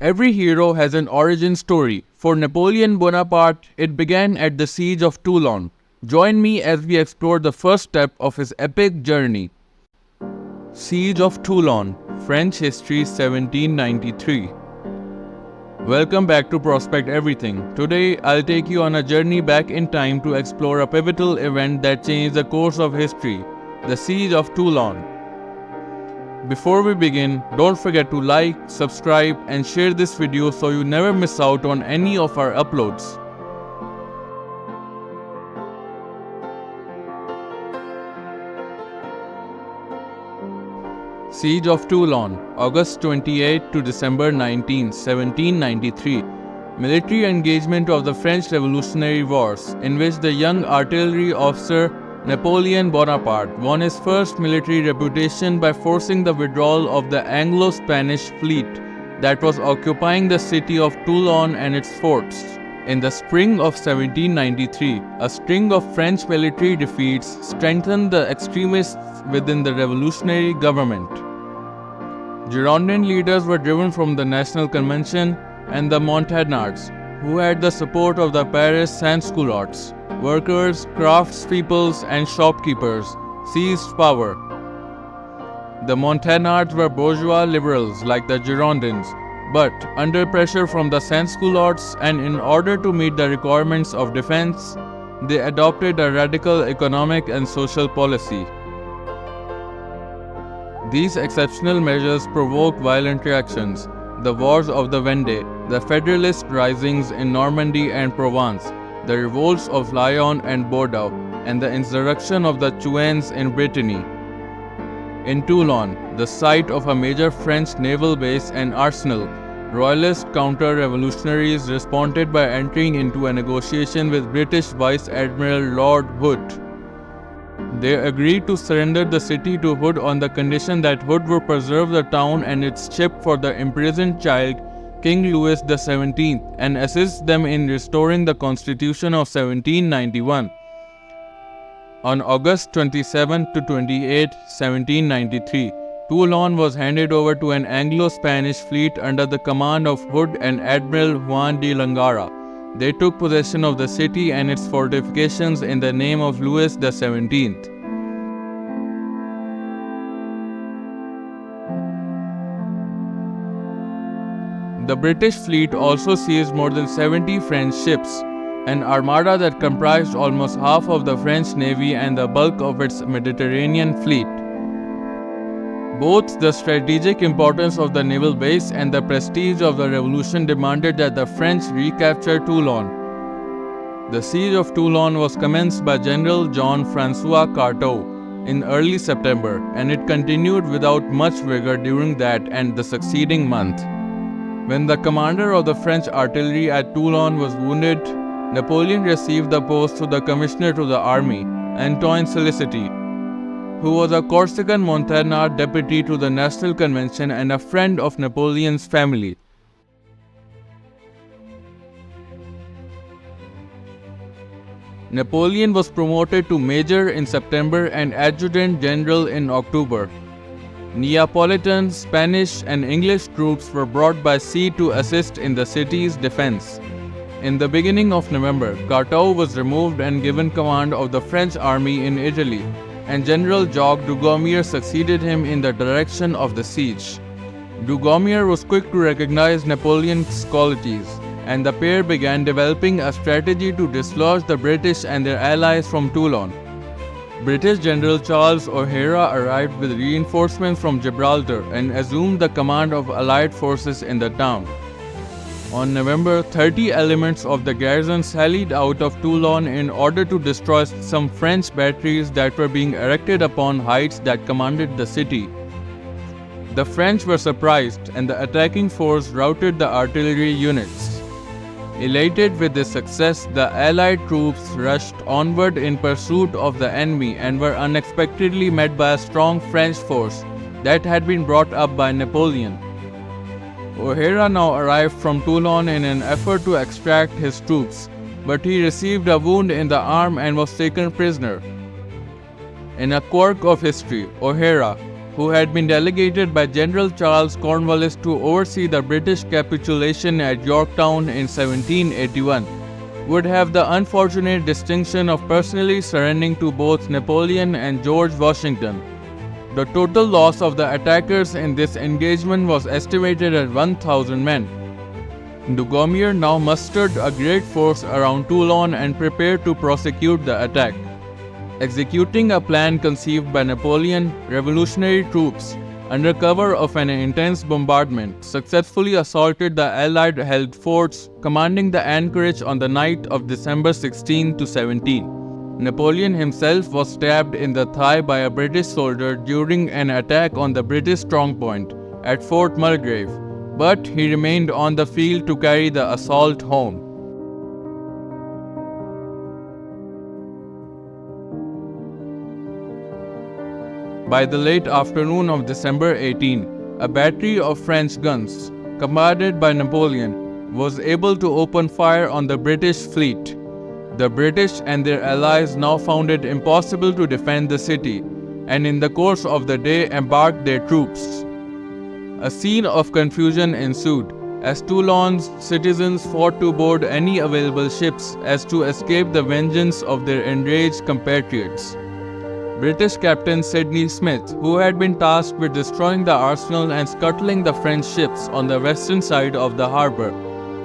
Every hero has an origin story. For Napoleon Bonaparte, it began at the siege of Toulon. Join me as we explore the first step of his epic journey. Siege of Toulon, French History 1793. Welcome back to Prospect Everything. Today, I'll take you on a journey back in time to explore a pivotal event that changed the course of history, the Siege of Toulon. Before we begin, don't forget to like, subscribe, and share this video so you never miss out on any of our uploads. Siege of Toulon, August 28 to December 19, 1793. Military engagement of the French Revolutionary Wars, in which the young artillery officer Napoleon Bonaparte won his first military reputation by forcing the withdrawal of the Anglo-Spanish fleet that was occupying the city of Toulon and its forts. In the spring of 1793, a string of French military defeats strengthened the extremists within the revolutionary government. Girondin leaders were driven from the National Convention, and the Montagnards, who had the support of the Paris sans-culottes, workers, craftspeople, and shopkeepers, seized power. The Montagnards were bourgeois liberals like the Girondins, but under pressure from the sans-culottes and in order to meet the requirements of defense, they adopted a radical economic and social policy. These exceptional measures provoked violent reactions: the Wars of the Vendée, the Federalist risings in Normandy and Provence, the revolts of Lyon and Bordeaux, and the insurrection of the Chouans in Brittany. In Toulon, the site of a major French naval base and arsenal, Royalist counter-revolutionaries responded by entering into a negotiation with British Vice Admiral Lord Hood. They agreed to surrender the city to Hood on the condition that Hood would preserve the town and its ship for the imprisoned child, King Louis XVII, and assist them in restoring the Constitution of 1791. On August 27 to 28, 1793, Toulon was handed over to an Anglo-Spanish fleet under the command of Hood and Admiral Juan de Langara. They took possession of the city and its fortifications in the name of Louis XVII. The British fleet also seized more than 70 French ships, an armada that comprised almost half of the French navy and the bulk of its Mediterranean fleet. Both the strategic importance of the naval base and the prestige of the revolution demanded that the French recapture Toulon. The siege of Toulon was commenced by General Jean-François Carteau in early September, and it continued without much vigor during that and the succeeding month. When the commander of the French artillery at Toulon was wounded, Napoleon received the post to the commissioner to the army, Antoine Saliceti, who was a Corsican Montagnard deputy to the National Convention and a friend of Napoleon's family. Napoleon was promoted to major in September and adjutant general in October. Neapolitan, Spanish, and English troops were brought by sea to assist in the city's defense. In the beginning of November, Carteau was removed and given command of the French army in Italy, and General Jacques Dugommier succeeded him in the direction of the siege. Dugommier was quick to recognize Napoleon's qualities, and the pair began developing a strategy to dislodge the British and their allies from Toulon. British General Charles O'Hara arrived with reinforcements from Gibraltar and assumed the command of Allied forces in the town. On November, 30 elements of the garrison sallied out of Toulon in order to destroy some French batteries that were being erected upon heights that commanded the city. The French were surprised, and the attacking force routed the artillery units. Elated with this success, the Allied troops rushed onward in pursuit of the enemy and were unexpectedly met by a strong French force that had been brought up by Napoleon. O'Hara now arrived from Toulon in an effort to extract his troops, but he received a wound in the arm and was taken prisoner. In a quirk of history, O'Hara, who had been delegated by General Charles Cornwallis to oversee the British capitulation at Yorktown in 1781, would have the unfortunate distinction of personally surrendering to both Napoleon and George Washington. The total loss of the attackers in this engagement was estimated at 1,000 men. Dugommier now mustered a great force around Toulon and prepared to prosecute the attack. Executing a plan conceived by Napoleon, revolutionary troops, under cover of an intense bombardment, successfully assaulted the Allied-held forts, commanding the anchorage on the night of December 16 to 17. Napoleon himself was stabbed in the thigh by a British soldier during an attack on the British strongpoint at Fort Mulgrave, but he remained on the field to carry the assault home. By the late afternoon of December 18, a battery of French guns, commanded by Napoleon, was able to open fire on the British fleet. The British and their allies now found it impossible to defend the city, and in the course of the day embarked their troops. A scene of confusion ensued, as Toulon's citizens fought to board any available ships as to escape the vengeance of their enraged compatriots. British Captain Sidney Smith, who had been tasked with destroying the arsenal and scuttling the French ships on the western side of the harbor,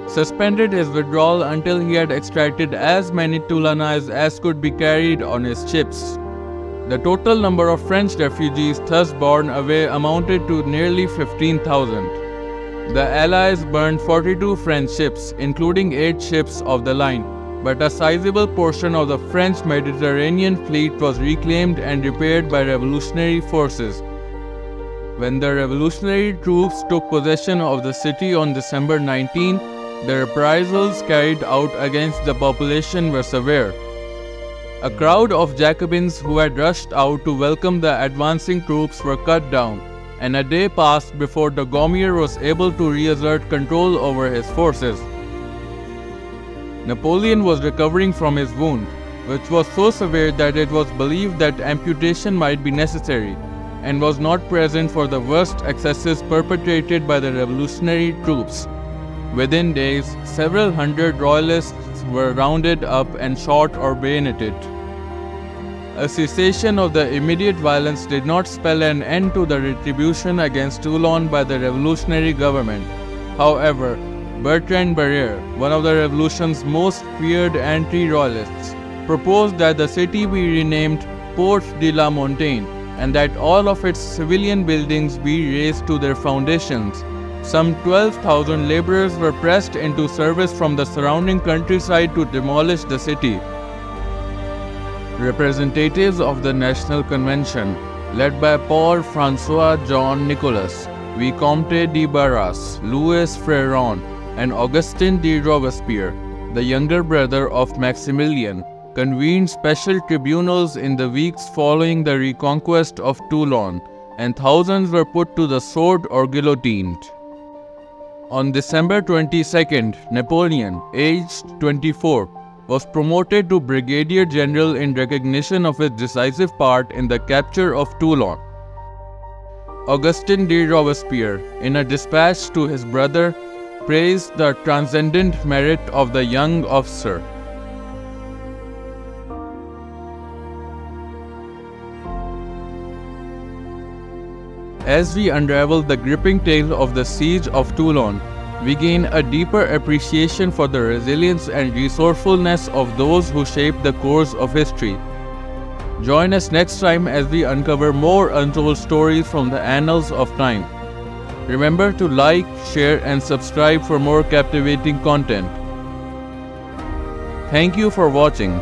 suspended his withdrawal until he had extracted as many Toulonnais as could be carried on his ships. The total number of French refugees thus borne away amounted to nearly 15,000. The Allies burned 42 French ships, including 8 ships of the line, but a sizable portion of the French Mediterranean fleet was reclaimed and repaired by revolutionary forces. When the revolutionary troops took possession of the city on December 19, the reprisals carried out against the population were severe. A crowd of Jacobins who had rushed out to welcome the advancing troops were cut down, and a day passed before Dugommier was able to reassert control over his forces. Napoleon was recovering from his wound, which was so severe that it was believed that amputation might be necessary, and was not present for the worst excesses perpetrated by the revolutionary troops. Within days, several hundred royalists were rounded up and shot or bayoneted. A cessation of the immediate violence did not spell an end to the retribution against Toulon by the revolutionary government. However, Bertrand Barrère, one of the revolution's most feared anti-royalists, proposed that the city be renamed Port de la Montagne and that all of its civilian buildings be razed to their foundations. Some 12,000 laborers were pressed into service from the surrounding countryside to demolish the city. Representatives of the National Convention, led by Paul François John Nicolas, Vicomte de Barras, Louis Fréron, and Augustin de Robespierre, the younger brother of Maximilian, convened special tribunals in the weeks following the reconquest of Toulon, and thousands were put to the sword or guillotined. On December 22nd, Napoleon, aged 24, was promoted to Brigadier General in recognition of his decisive part in the capture of Toulon. Augustin de Robespierre, in a dispatch to his brother, praised the transcendent merit of the young officer. As we unravel the gripping tale of the siege of Toulon, we gain a deeper appreciation for the resilience and resourcefulness of those who shaped the course of history. Join us next time as we uncover more untold stories from the annals of time. Remember to like, share, and subscribe for more captivating content. Thank you for watching.